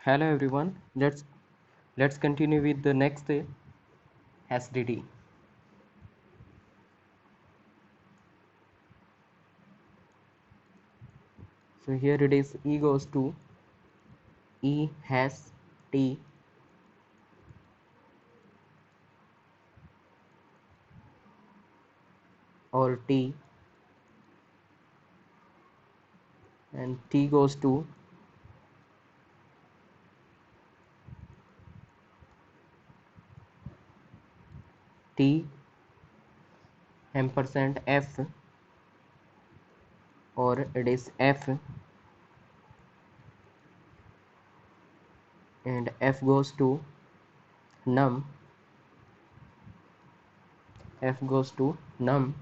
Hello everyone. Let's continue with the next SDT. So here it is E goes to E has T or T, and T goes to T ampersand F, or it is F, and F goes to num, F goes to num.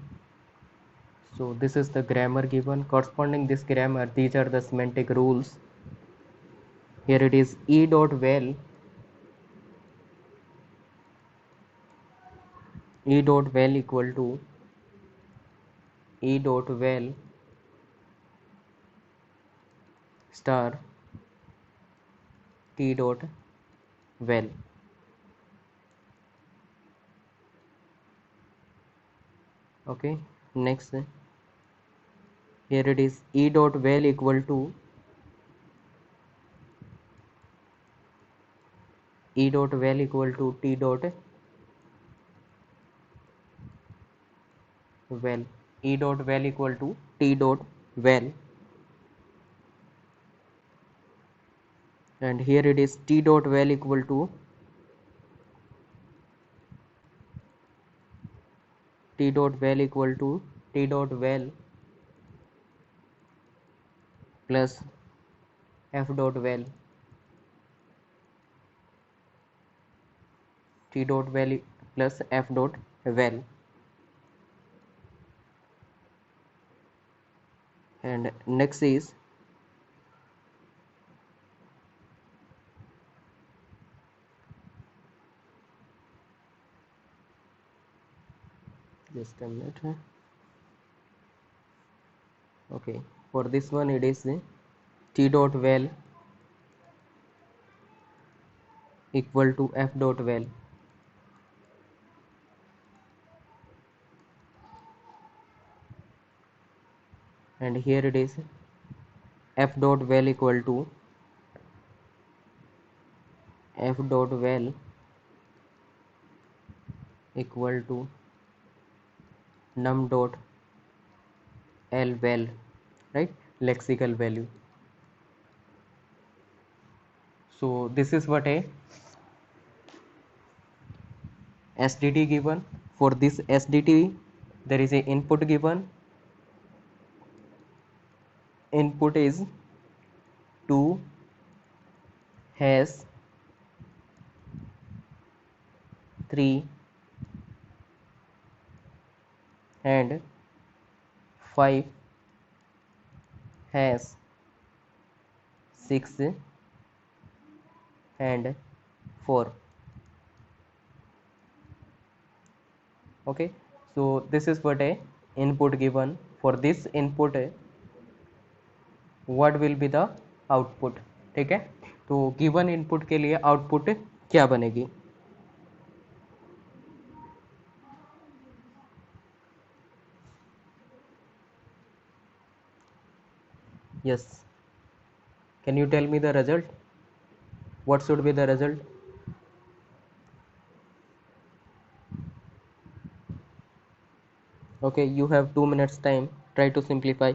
So this is the grammar given. Corresponding this grammar, these are the semantic rules. Here it is E dot val, E dot val equal to E dot val star T dot val. Okay, next here it is E dot val equal to E dot val equal to T dot val. E dot val equal to T dot val, and here it is T dot val equal to T dot val equal to T dot val plus F dot val. T dot val plus F dot val, and next is just a minute. Okay, for this one it is T dot val equal to F dot val, and here it is F dot val equal to F dot val equal to num dot L val, right? Lexical value. So this is what a SDT given. For this SDT there is a input given. Input is 2 has 3 and 5 has 6 and 4. Okay, so this is what a input given. For this input what will be the output? ठीक है, तो given input के लिए output क्या बनेगी? Yes, can you tell me the result? What should be the result? Okay, you have 2 minutes time. Try to simplify.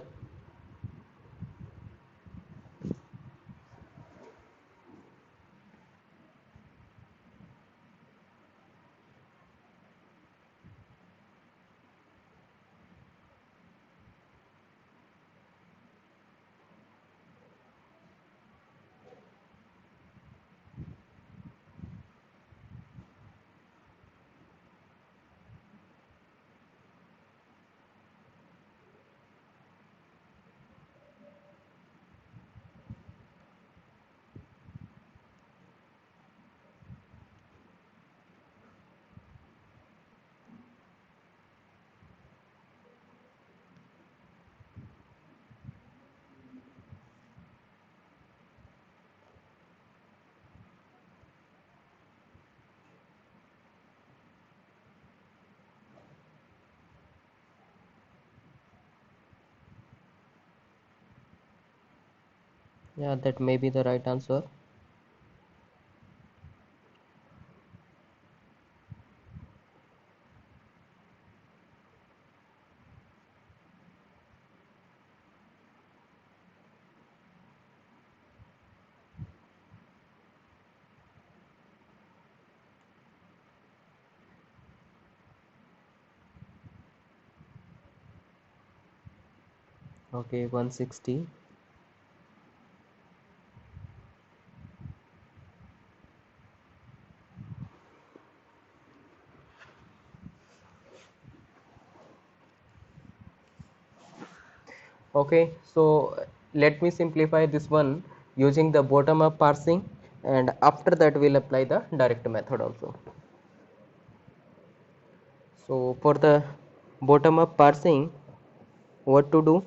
Yeah, that may be the right answer. Okay, 160. Okay, so let me simplify this one using the bottom up parsing, and after that we'll apply the direct method also. So for the bottom up parsing, what to do?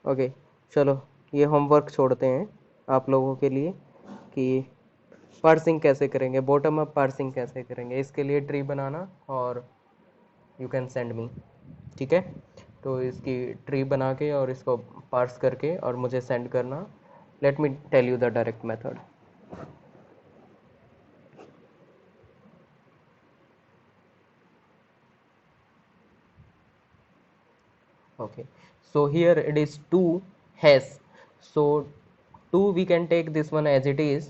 Okay, चलो ये homework छोड़ते हैं आप लोगों के लिए कि parsing कैसे करेंगे, बॉटम अप पार्सिंग कैसे करेंगे, इसके लिए ट्री बनाना और यू कैन सेंड मी, ठीक है। तो इसकी ट्री बना के और इसको पार्स करके और मुझे सेंड करना। Let me tell you the direct method. Okay, so here it is 2 has, so 2 we can take this one as it is.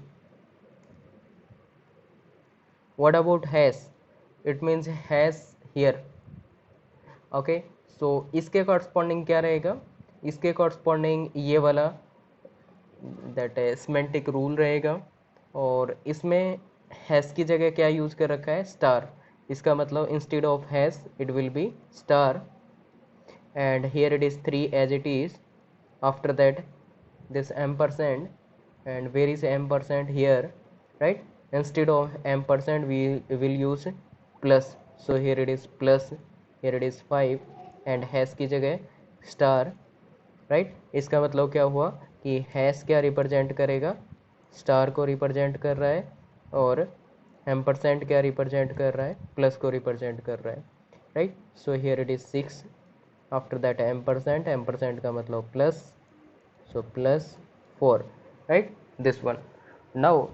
What about has? It means has here. Okay, so इसके corresponding क्या रहेगा? इसके corresponding ये वाला that semantic rule रहेगा, और इसमें has की जगह क्या यूज़ कर रखा है? स्टार। इसका मतलब instead of has it will be star, and here it is 3 as it is. After that this ampersand, and where is ampersand? Here, right? Instead of ampersand we will use plus, so here it is plus, here it is 5, and has की जगह star, right. इसका मतलब क्या हुआ कि hash क्या represent करेगा? Star को रिप्रेजेंट कर रहा है, और एम्परसेंट क्या रिप्रेजेंट कर रहा है? प्लस को रिप्रेजेंट कर रहा है, right. So here it is 6, after that ampersand, ampersand का मतलब plus, so plus 4, right, this one. Now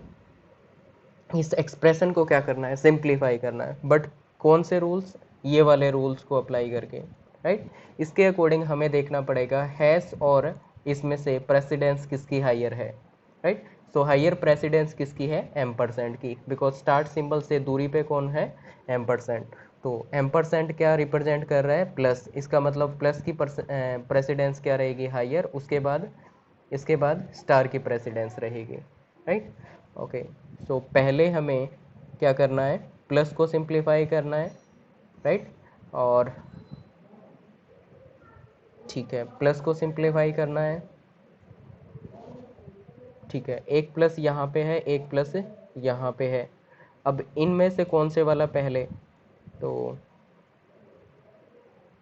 इस एक्सप्रेशन को क्या करना है? सिंप्लीफाई करना है, बट कौन से रूल्स? ये वाले रूल्स को अप्लाई करके, राइट। इसके अकॉर्डिंग हमें देखना पड़ेगा हैश और इसमें से प्रेसिडेंस किसकी हायर है, राइट। सो हायर प्रेसिडेंस किसकी है? एम्परसेंट की, बिकॉज स्टार्ट सिंबल से दूरी पे कौन है? एम्परसेंट। तो एम्परसेंट क्या रिप्रेजेंट कर रहा है? प्लस। इसका मतलब प्लस की प्रेसिडेंस क्या रहेगी? हायर। उसके बाद इसके बाद स्टार की प्रेसिडेंस रहेगी, राइट। ओके, सो पहले हमें क्या करना है? प्लस को सिंप्लीफाई करना है, राइट। और ठीक है, प्लस को सिंप्लीफाई करना है, ठीक है। एक प्लस यहाँ पे है, एक प्लस यहाँ पे है। अब इनमें से कौन से वाला पहले? तो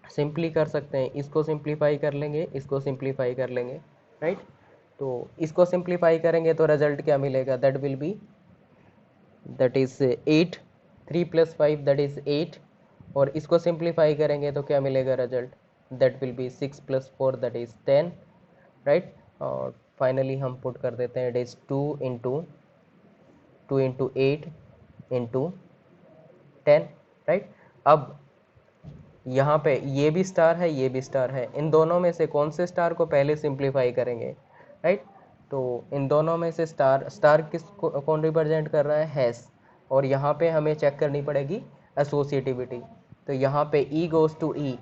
सिंपली कर सकते हैं, इसको सिंप्लीफाई कर लेंगे, इसको सिंप्लीफाई कर लेंगे, राइट। तो इसको सिंप्लीफाई करेंगे तो रिजल्ट क्या मिलेगा? That will be, that is 8, 3 + 5 that is 8, और इसको सिंप्लीफाई करेंगे तो क्या मिलेगा result? That will be 6 + 4 that is 10, right. और फाइनली हम पुट कर देते हैं, इट इज 2 × 8 × 10, राइट। अब यहाँ पे ये भी स्टार है, ये भी स्टार है, इन दोनों में से कौन से स्टार को पहले सिंप्लीफाई करेंगे, राइट। तो इन दोनों में से स्टार, स्टार किस कौन रिप्रेजेंट कर रहा है? हैश। और यहाँ पे हमें चेक करनी पड़ेगी एसोसिएटिविटी। तो यहाँ पे E goes to E,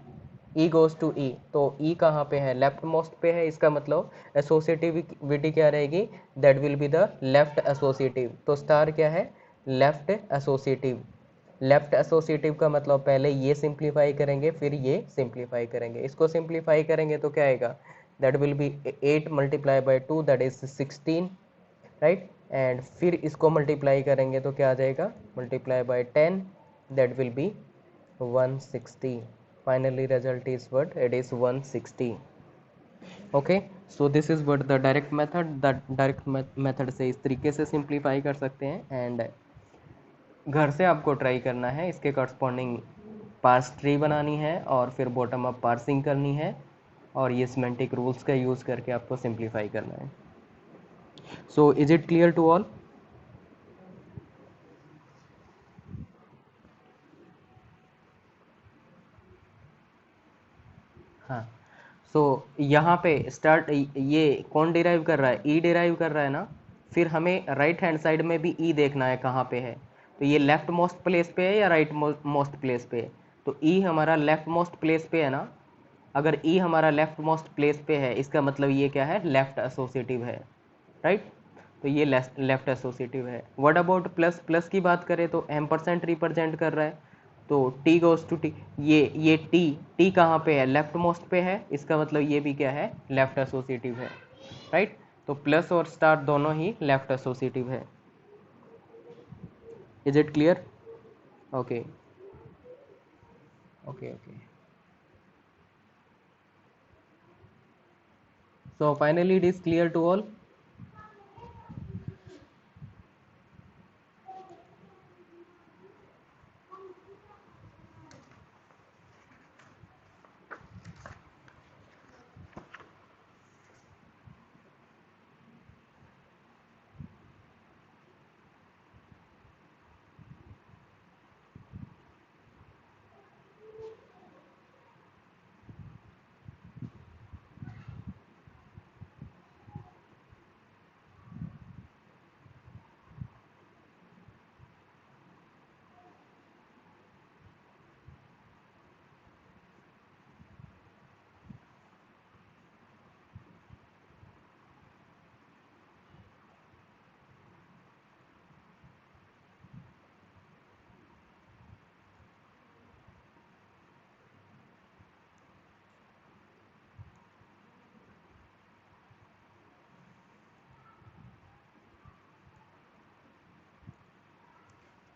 E goes to E, तो ई कहाँ पे है? लेफ्ट मोस्ट पे है। इसका मतलब एसोसिएटिविटी क्या रहेगी? That will be the left associative. तो स्टार क्या है? Left associative. लेफ्ट एसोसिएटिव का मतलब पहले ये सिंप्लीफाई करेंगे, फिर ये सिंप्लीफाई करेंगे। इसको सिंप्लीफाई करेंगे तो क्या आएगा? That will be 8 × 2 that is 16, right. And फिर इसको मल्टीप्लाई करेंगे तो क्या आ जाएगा? ×10 that will be 160। Finally result is what? It is 160। Okay, so this is what the direct method. The direct method से इस तरीके से सिंप्लीफाई कर सकते हैं, एंड घर से आपको ट्राई करना है, इसके करस्पॉन्डिंग पार्स ट्री बनानी है और फिर बॉटम अप पार्सिंग करनी है। और ये सिमेंटिक रूल्स का यूज़ करके आपको सिंप्लीफाई करना है. So is it clear to all? हाँ. सो यहाँ पे स्टार्ट, ये कौन डिराइव कर रहा है? ई डिराइव कर रहा है ना. फिर हमें राइट हैंड साइड में भी ई देखना है कहाँ पे है. तो ये लेफ्ट मोस्ट प्लेस पे है या राइट मोस्ट प्लेस पे है? तो ई हमारा लेफ्ट मोस्ट प्लेस पे है ना. अगर ई हमारा लेफ्ट मोस्ट प्लेस पे है, इसका मतलब ये क्या है? लेफ्ट एसोसिएटिव है, राइट. तो ये लेफ्ट एसोसिएटिव है. What about plus? प्लस की बात करें तो एम परसेंट रिप्रेजेंट कर रहा है. तो टी गोज टू टी. ये टी, टी कहाँ पे है? लेफ्ट मोस्ट पे है. इसका मतलब ये भी क्या है? लेफ्ट एसोसिएटिव है, राइट. तो प्लस और स्टार दोनों ही लेफ्ट एसोसिएटिव है. Is it clear? Okay okay okay. So finally it is clear to all.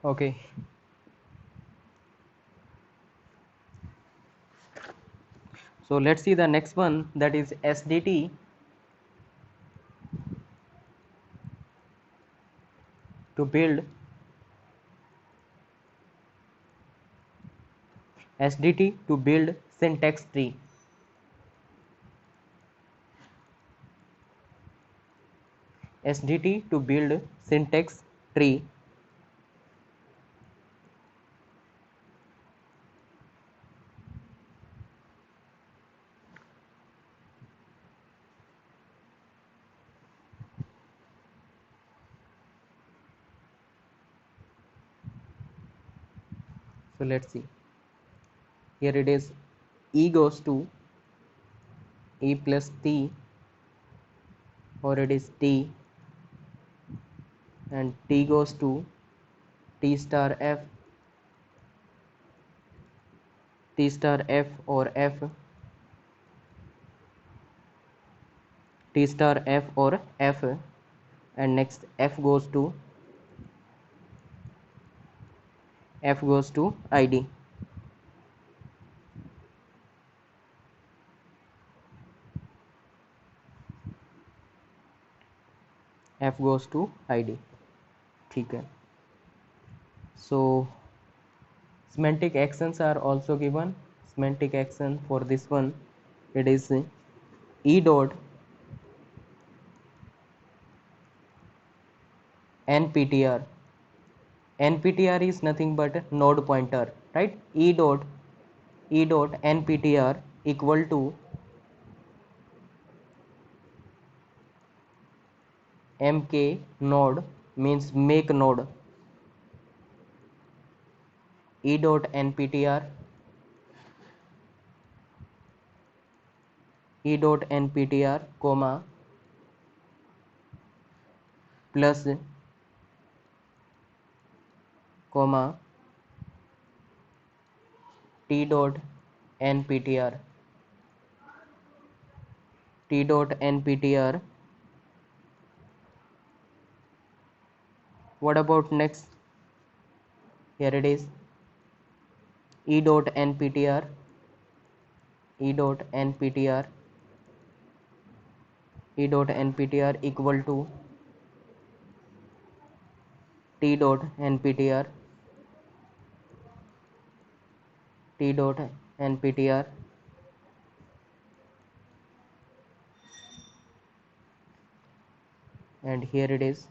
Okay. So let's see the next one, that is SDT to build syntax tree. SDT to build syntax tree. So let's see. Here it is, E goes to E plus T, or it is T, and T goes to T star F, T star F or F, T star F or F, and next F goes to ID. F goes to ID. ठीक है. So semantic actions are also given. Semantic action for this one, it is E dot nptr. nptr is nothing but node pointer, right? E dot nptr equal to mk node, means make node. E dot nptr comma plus comma t dot nptr What about next? Here it is, E dot nptr equal to t dot nptr and here it is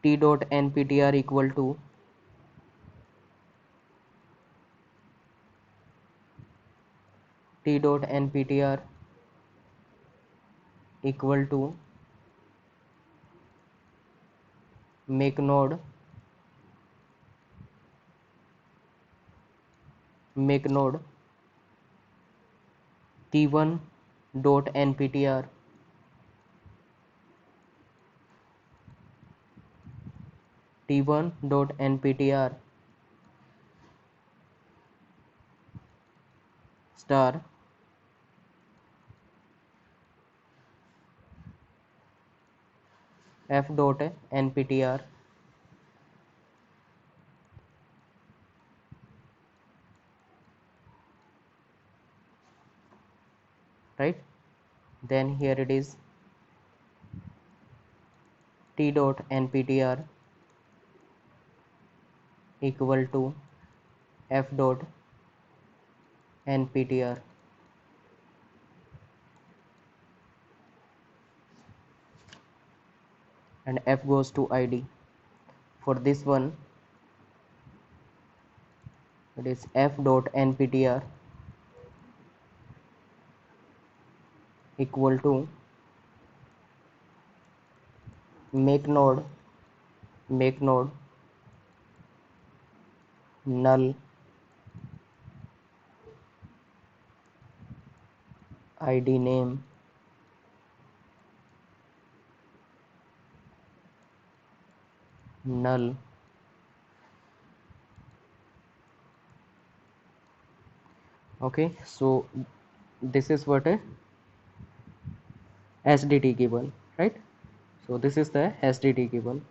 t dot nptr equal to t dot nptr equal to make node t1 dot nptr t1 dot nptr star f dot nptr, right? Then here it is t dot nptr equal to f dot nptr, and f goes to id. For this one it is f dot nptr equal to make node null id name null. Okay, so this is what a SDT given, right? So this is the SDT given.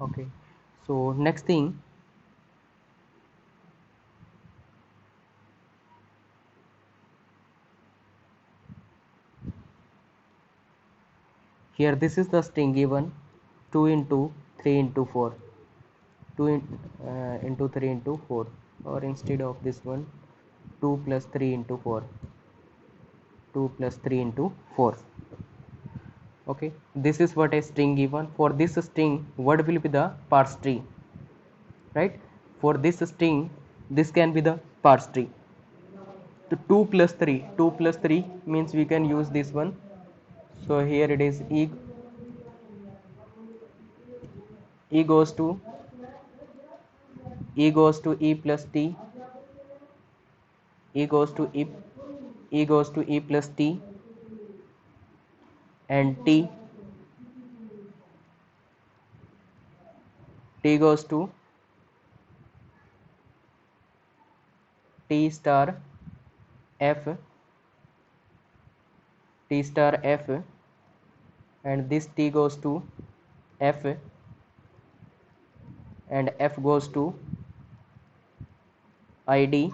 Okay, so next thing, here this is the string given 2 into 3 into 4, 2 into 3 into 4, or instead of this one 2 plus 3 into 4, 2 plus 3 into 4. Okay, this is what a string given. For this string, what will be the parse tree, right? For this string, this can be the parse tree. So 2 plus 3, 2 plus 3 means we can use this one. So here it is e goes to e plus t, e goes to e plus t, and t goes to t star f, t star f, and this t goes to f, and f goes to id,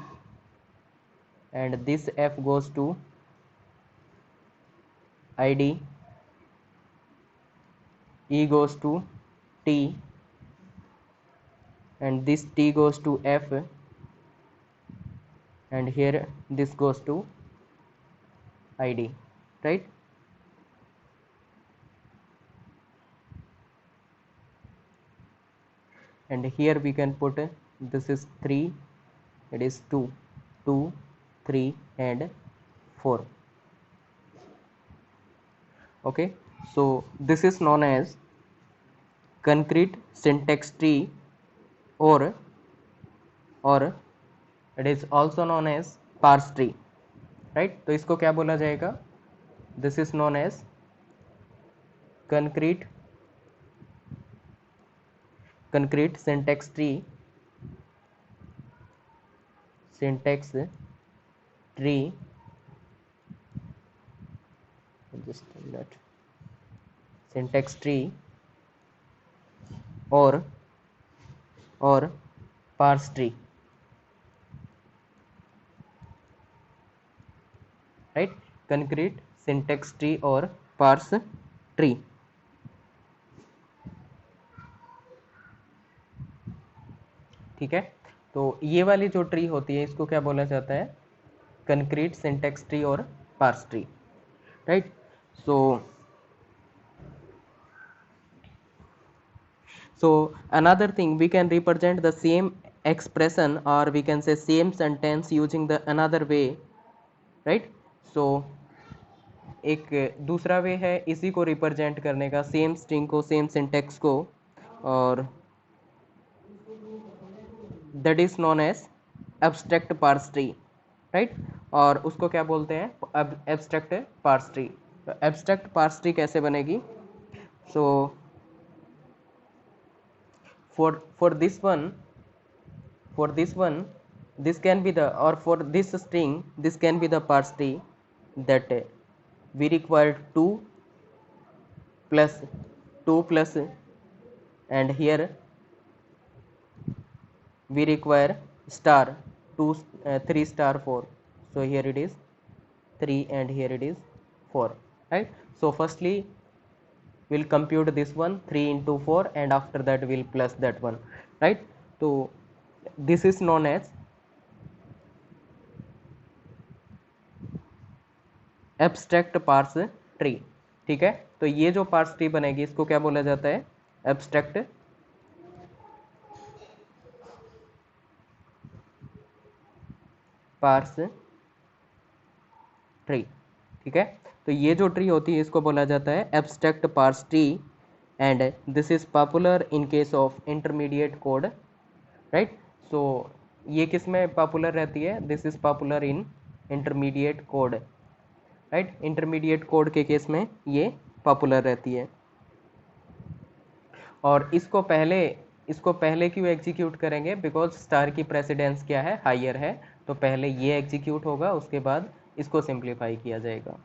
and this f goes to id, e goes to t, and this t goes to f, and here this goes to id, right? And here we can put this is 3, it is 2, 2, 3 and 4. Okay, so this is known as concrete syntax tree, or it is also known as parse tree, right? तो इसको क्या बोला जाएगा? This is known as concrete syntax tree, just that syntax tree or parse tree, right? Concrete syntax tree or parse tree. ठीक है। तो ये वाली जो ट्री होती है इसको क्या बोला जाता है, कंक्रीट सिंटेक्स ट्री और parse tree, right. So another thing, we can represent the same expression or we can say same sentence using the another way, right? So एक दूसरा वे है इसी को रिप्रेजेंट करने का, सेम स्ट्रिंग को, सेम सिंटेक्स को, और that is known as abstract parse tree, right. और उसको क्या बोलते हैं, एब्स्ट्रैक्ट पार्स ट्री। तो एब्स्ट्रैक्ट पार्स ट्री कैसे बनेगी, so for this one this can be the, or for this string this can be the parse tree that we require 2 plus 2 plus, and here we require star 2 3 star 4. So here it is 3 and here it is 4, right. So firstly we'll compute this one 3 into 4 and after that we'll plus that one, right. So this is known as abstract parse tree, ठीक है। तो ये जो parse tree बनेगी इसको क्या बोला जाता है, एब्स्ट्रैक्ट पार्स ट्री, ठीक है। तो ये जो ट्री होती है इसको बोला जाता है abstract parse tree, and this is popular in case of intermediate code, right. So ये किस में पॉपुलर रहती है, this is popular in intermediate code, right. Intermediate code के केस में ये पॉपुलर रहती है। और इसको पहले क्यों एग्जीक्यूट करेंगे, बिकॉज स्टार की प्रेसिडेंस क्या है, हायर है। तो पहले ये एग्जीक्यूट होगा, उसके बाद इसको सिंप्लीफाई किया जाएगा।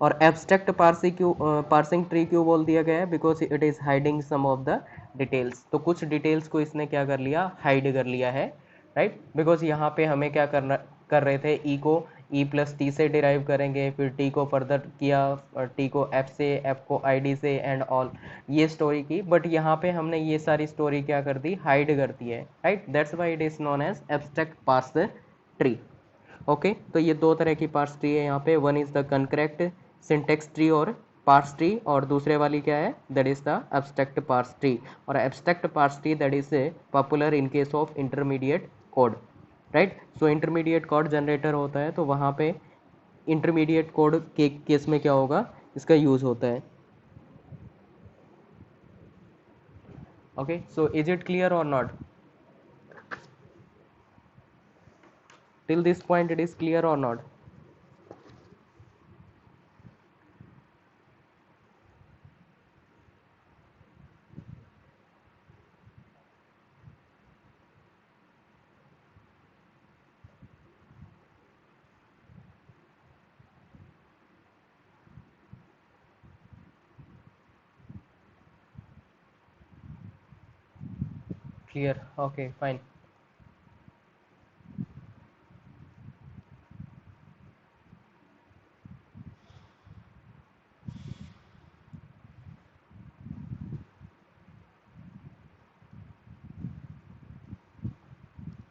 और एब्स्ट्रैक्ट पार्सिंग ट्री क्यों बोल दिया गया है, because it is hiding some of the details. तो कुछ डिटेल्स को इसने क्या कर लिया, हाइड कर लिया है, राइट। बिकॉज यहाँ पे हमें क्या कर रहे थे, ई को ई प्लस टी से डिराइव करेंगे, फिर टी को फर्दर किया, और टी को एफ से, एफ को आई डी से, एंड ऑल ये स्टोरी की। बट यहाँ पे हमने ये सारी स्टोरी क्या कर दी, हाइड कर दी है, right. That's why it is known as abstract parse tree. Okay, तो ये दो तरह की पार्स ट्री है यहाँ पे, one is the concrete syntax tree और पार्स ट्री, और दूसरे वाली क्या है, that is the abstract parse tree. और abstract parse tree that is popular in case of intermediate code, right. So intermediate code generator होता है, तो वहाँ पे इंटरमीडिएट कोड के केस में क्या होगा, इसका यूज होता है। Okay, so is it clear और not, till this point it is clear or not? Clear, okay, fine.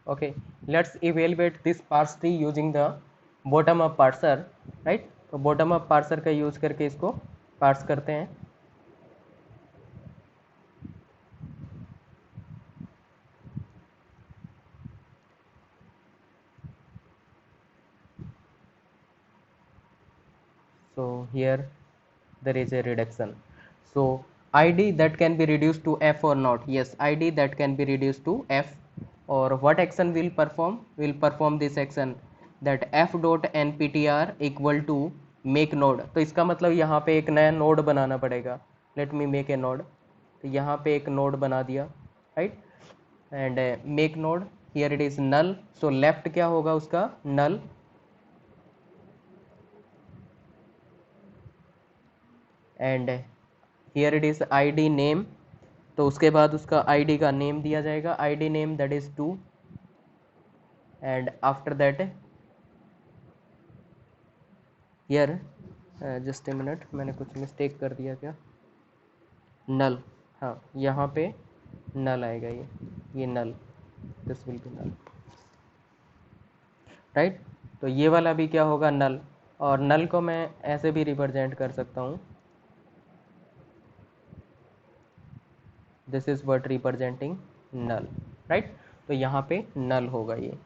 Okay, let's evaluate this parse tree using the bottom up parser, right। तो bottom up parser का use करके इसको parse करते हैं। So here there is a reduction, so id that can be reduced to f or not, yes, id that can be reduced to f, or what action will perform this action, that f dot nptr equal to make node। तो इसका मतलब यहाँ पे एक नया node बनाना पड़ेगा, let me make a node। तो यहाँ पे एक नोड बना दिया, right, and make node, here it is null, so left क्या होगा उसका, null, and here it is id name. तो उसके बाद उसका id का नेम दिया जाएगा, id name that is 2, and after that here, just a minute, मैंने कुछ मिस्टेक कर दिया क्या, नल, हाँ यहाँ पे नल आएगा, ये null, this will be null, right. तो ये वाला भी क्या होगा, नल। और नल को मैं ऐसे भी रिप्रेजेंट कर सकता हूँ, this is what representing null, right. तो यहाँ पे नल होगा ये।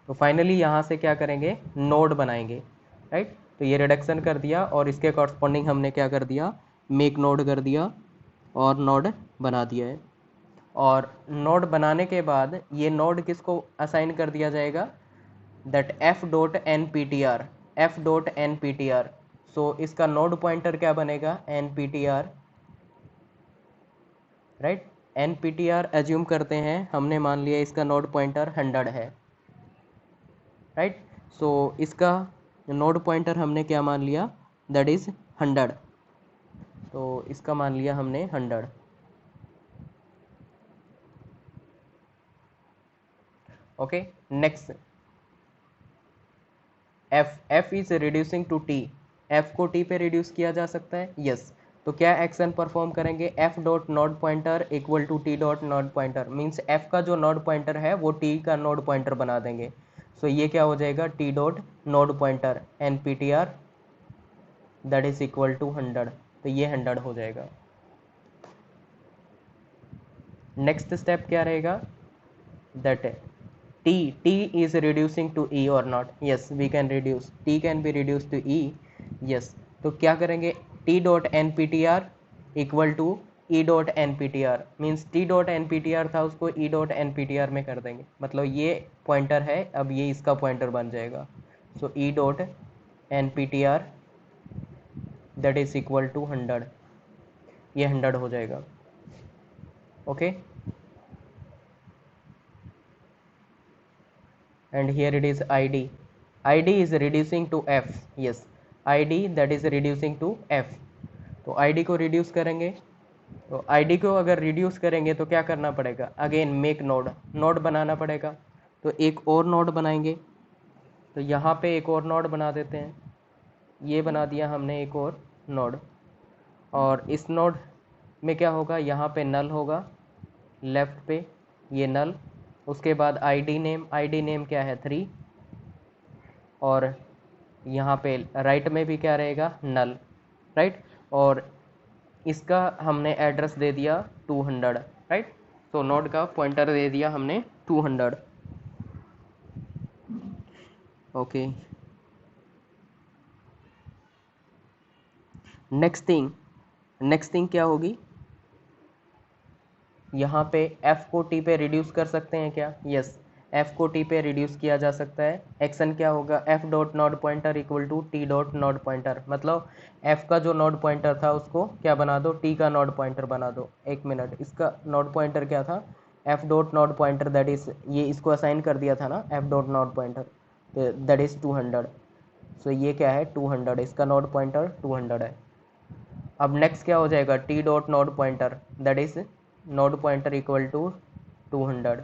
तो फाइनली यहाँ से क्या करेंगे, नोड बनाएंगे, राइट। तो ये रिडक्शन कर दिया और इसके कॉरस्पॉन्डिंग हमने क्या कर दिया, मेक नोड कर दिया और नोड बना दिया है। और नोड बनाने के बाद ये नोड किसको असाइन कर दिया जाएगा, that F dot N P T R, F dot N P T R. So इसका नोड पॉइंटर क्या बनेगा, N P T R, right. N P T R assume करते हैं, हमने मान लिया इसका नोड पॉइंटर 100 है, राइट। सो इसका नोड पॉइंटर हमने क्या मान लिया, दैट इज 100। तो इसका मान लिया हमने 100। Okay, next, F is reducing to T, F को टी पे रिड्यूस किया जा सकता है, यस। तो क्या एक्शन परफॉर्म करेंगे, F dot node pointer equal to T dot node pointer, means F का जो नोड पॉइंटर है वो टी का नोड पॉइंटर बना देंगे। सो ये क्या हो जाएगा, T dot node pointer N P T R that is equal to 100। तो ये 100 हो जाएगा। नेक्स्ट स्टेप क्या रहेगा, that t is reducing to e or not, yes we can reduce, t can be reduced to e, yes। तो क्या करेंगे, t dot nptr equal to e dot N P T R, means t dot N P T R था उसको e dot N P T R में कर देंगे, मतलब ये पॉइंटर है, अब ये इसका पॉइंटर बन जाएगा। So e dot N P T R that is equal to 100, ये 100 हो जाएगा। Okay, and here it is id, id is reducing to f, yes id that is reducing to f। तो id को रिड्यूस करेंगे, तो id को अगर reduce करेंगे तो क्या करना पड़ेगा, अगेन मेक नोड, नोड बनाना पड़ेगा। तो एक और नोड बनाएंगे, तो यहाँ पे एक और नोड बना देते हैं, ये बना दिया हमने एक और नोड। और इस नोड में क्या होगा, यहाँ पे नल होगा, लेफ्ट पे ये नल, उसके बाद आईडी नेम क्या है 3, और यहाँ पे राइट में भी क्या रहेगा, नल, राइट। और इसका हमने एड्रेस दे दिया 200, राइट। तो नोड का पॉइंटर दे दिया हमने 200। ओके, नेक्स्ट थिंग क्या होगी, यहाँ पे f को t पे रिड्यूस कर सकते हैं क्या, यस f को t पे रिड्यूस किया जा सकता है। एक्शन क्या होगा, f dot node pointer equal to t dot node pointer, मतलब f का जो नोड पॉइंटर था उसको क्या बना दो, t का नोड पॉइंटर बना दो। एक मिनट, इसका नोड पॉइंटर क्या था, f dot node pointer that is, ये इसको असाइन कर दिया था ना f dot node pointer that is 200। सो ये क्या है 200, इसका नोड पॉइंटर 200 है। अब नेक्स्ट क्या हो जाएगा, t dot node pointer that is node pointer equal to 200।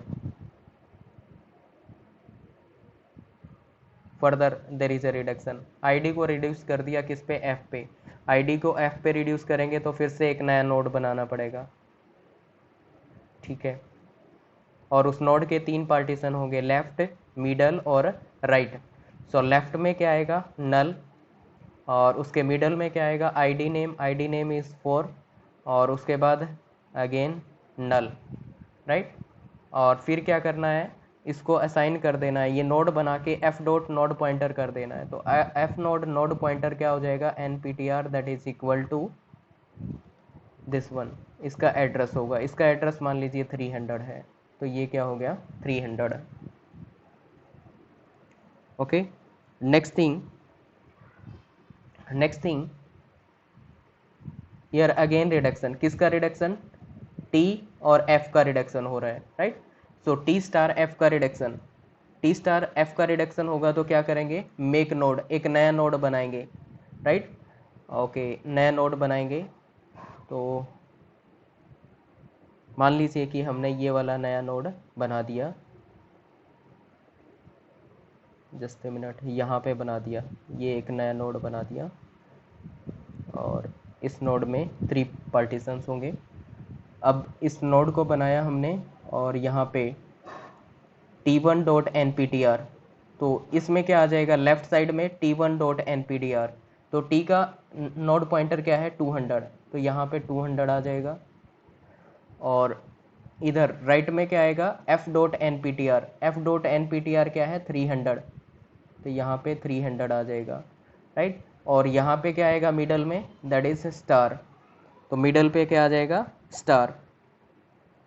Further there is a reduction, ID को रिड्यूस कर दिया किस पे, एफ पे। आईडी को एफ पे रिड्यूस करेंगे तो फिर से एक नया नोड बनाना पड़ेगा, ठीक है। और उस नोड के 3 पार्टीशन होंगे, लेफ्ट, मिडल और राइट। सो लेफ्ट में क्या आएगा, नल, और उसके मिडल में क्या आएगा, आईडी नेम इज 4, और उसके बाद अगेन नल, राइट। और फिर क्या करना है, इसको असाइन कर देना है, ये नोड बना के एफ डॉट नोड पॉइंटर कर देना है। तो एफ नोड पॉइंटर क्या हो जाएगा, N P T R that is equal to this one, इसका एड्रेस होगा, इसका एड्रेस मान लीजिए 300 है, तो ये क्या हो गया 300। Okay, next thing here again reduction, किसका रिडक्शन, टी और एफ का रिडक्शन हो रहा है, right. So T star F का रिडक्शन, टी स्टार एफ का रिडक्शन होगा तो क्या करेंगे, मेक नोड, एक नया नोड बनाएंगे, राइट। ओके, नया नोड बनाएंगे। तो मान लीजिए कि हमने ये वाला नया नोड बना दिया, जस्ट ए मिनट, यहाँ पे बना दिया, ये एक नया नोड बना दिया, और इस नोड में 3 पार्टीशंस होंगे। अब इस नोड को बनाया हमने और यहाँ पे t1.nptr, तो इसमें क्या आ जाएगा, लेफ्ट साइड में t1.nptr, तो t का नोड पॉइंटर क्या है 200, तो यहाँ पे 200 आ जाएगा। और इधर राइट में क्या आएगा f.nptr, f.nptr क्या है 300, तो यहाँ पे 300 आ जाएगा, राइट। और यहाँ पे क्या आएगा मिडल में, दैट इज स्टार, तो मिडल पे क्या आ जाएगा स्टार,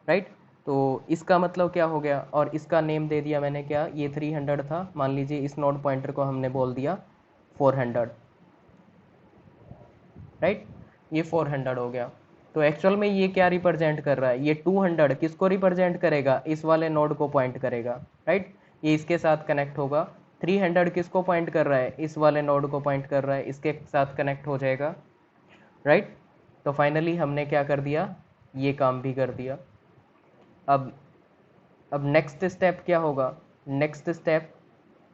राइट। तो इसका मतलब क्या हो गया, और इसका नेम दे दिया मैंने क्या, ये 300 था, मान लीजिए इस नोड पॉइंटर को हमने बोल दिया 400, राइट, ये 400 हो गया। तो एक्चुअल में ये क्या रिप्रेजेंट कर रहा है, ये 200 किसको रिप्रेजेंट करेगा, इस वाले नोड को पॉइंट करेगा, राइट, ये इसके साथ कनेक्ट होगा। 300 किसको पॉइंट कर रहा है, इस वाले नोड को पॉइंट कर रहा है, इसके साथ कनेक्ट हो जाएगा, राइट। तो फाइनली हमने क्या कर दिया, ये काम भी कर दिया। अब नेक्स्ट स्टेप क्या होगा, नेक्स्ट स्टेप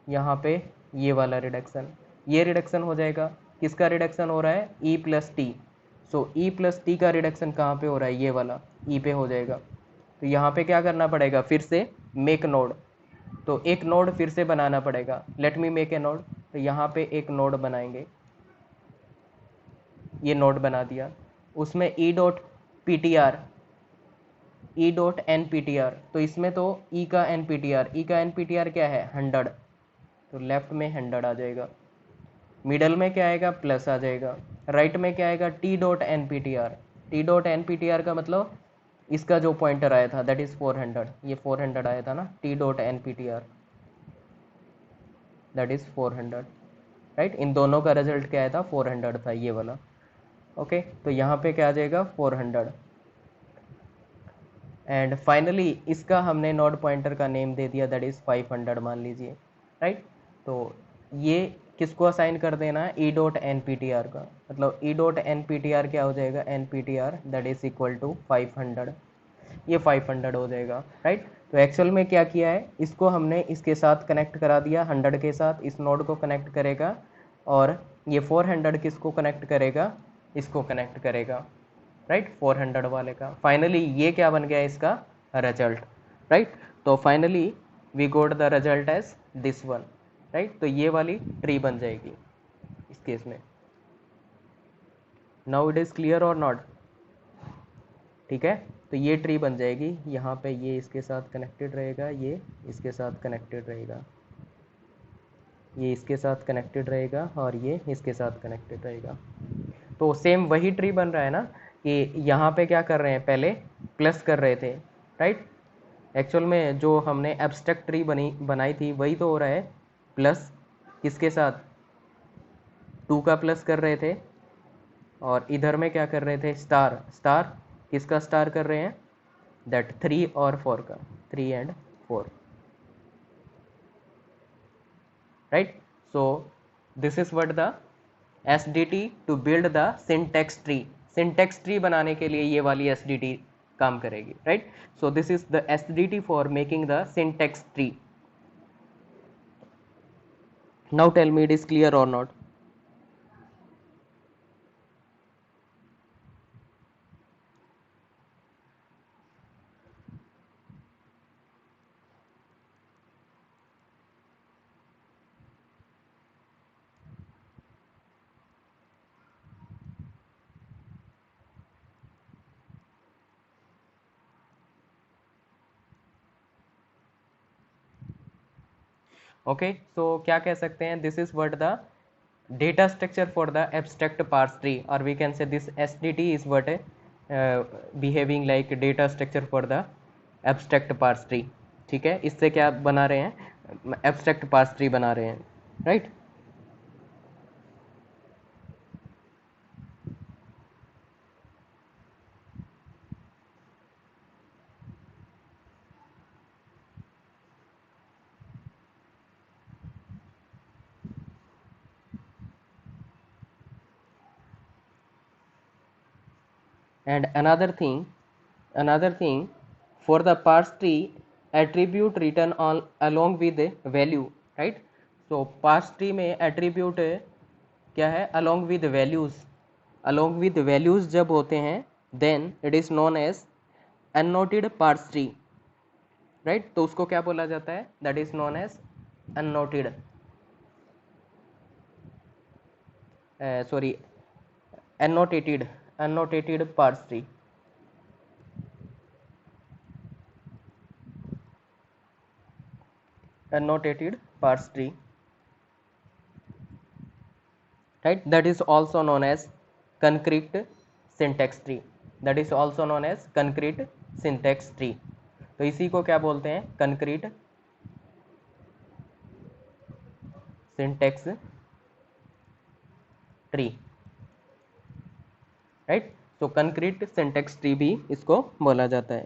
यहाँ पे ये वाला रिडक्शन, ये रिडक्शन हो जाएगा, किसका रिडक्शन हो रहा है ई प्लस टी, सो ई प्लस टी का रिडक्शन कहाँ पे हो रहा है, ये वाला ई पे हो जाएगा। तो यहाँ पे क्या करना पड़ेगा, फिर से मेक नोड, तो एक नोड फिर से बनाना पड़ेगा, let me make a node, तो यहाँ पे एक नोड बनाएंगे, ये नोड बना दिया, उसमें E dot P T R, E dot N P T R, तो इसमें तो ई का N P T R, E का एन पी टी आर क्या है 100, तो लेफ्ट में 100 आ जाएगा, मिडल में क्या आएगा प्लस आ जाएगा, राइट में क्या आएगा T dot N P T R, T dot N P T R का मतलब इसका जो पॉइंटर आया था दैट इज 400, ये 400 आया था ना, T dot N P T R that is 400, right, इन दोनों का रिजल्ट क्या आया था 400 था ये वाला, ओके। तो यहाँ पे क्या आ जाएगा 400, एंड फाइनली इसका हमने नोड पॉइंटर का नेम दे दिया दैट इज 500 मान लीजिए, राइट। तो ये किसको असाइन कर देना है, E dot N P T R का, मतलब E dot N P T R क्या हो जाएगा, N P T R that is equal to 500, ये 500 हो जाएगा, राइट। तो एक्चुअल में क्या किया है, इसको हमने इसके साथ कनेक्ट करा दिया, 100 के साथ इस नोड को कनेक्ट करेगा, और ये 400 किसको कनेक्ट करेगा, इसको कनेक्ट करेगा, राइट, 400 वाले का। फाइनली ये क्या बन गया इसका रिजल्ट, राइट। तो finally we got the result as this one, right. तो ये वाली ट्री बन जाएगी इस केस में। नाउ इट इज क्लियर और नॉट, ठीक है। तो ये ट्री बन जाएगी, यहाँ पे ये इसके साथ कनेक्टेड रहेगा, ये इसके साथ कनेक्टेड रहेगा, ये इसके साथ कनेक्टेड रहेगा, और ये इसके साथ कनेक्टेड रहेगा। तो सेम वही ट्री बन रहा है ना, कि यहाँ पे क्या कर रहे हैं, पहले प्लस कर रहे थे, राइट। एक्चुअल में जो हमने एब्स्ट्रैक्ट ट्री बनाई थी वही तो हो रहा है, प्लस किसके साथ 2 का प्लस कर रहे थे, और इधर में क्या कर रहे थे स्टार, स्टार किसका स्टार कर रहे हैं, दैट 3 और 4 का, 3 and 4, right. So this is what the SDT to build the syntax tree, syntax tree बनाने के लिए ये वाली SDT काम करेगी, right. So this is the SDT for making the syntax tree. Now tell me it is clear और not. Okay, so क्या कह सकते हैं, this is what the data structure for the abstract parse tree, or we can say this SDT is what behaving like data structure for the abstract parse tree, ठीक है। इससे क्या बना रहे हैं, abstract parse tree बना रहे हैं, right. And another thing for the parse tree, attribute written on along with the value, right। so parse tree में attribute क्या है, along with values, along with values जब होते हैं then it is known as unannotated parse tree, right. तो उसको क्या बोला जाता है, that is known as unannotated, sorry annotated parse tree। annotated parse tree, right, that is also known as concrete syntax tree, that is also known as concrete syntax tree। तो इसी को क्या बोलते हैं, concrete syntax tree, राइट। तो concrete syntax tree भी इसको बोला जाता है।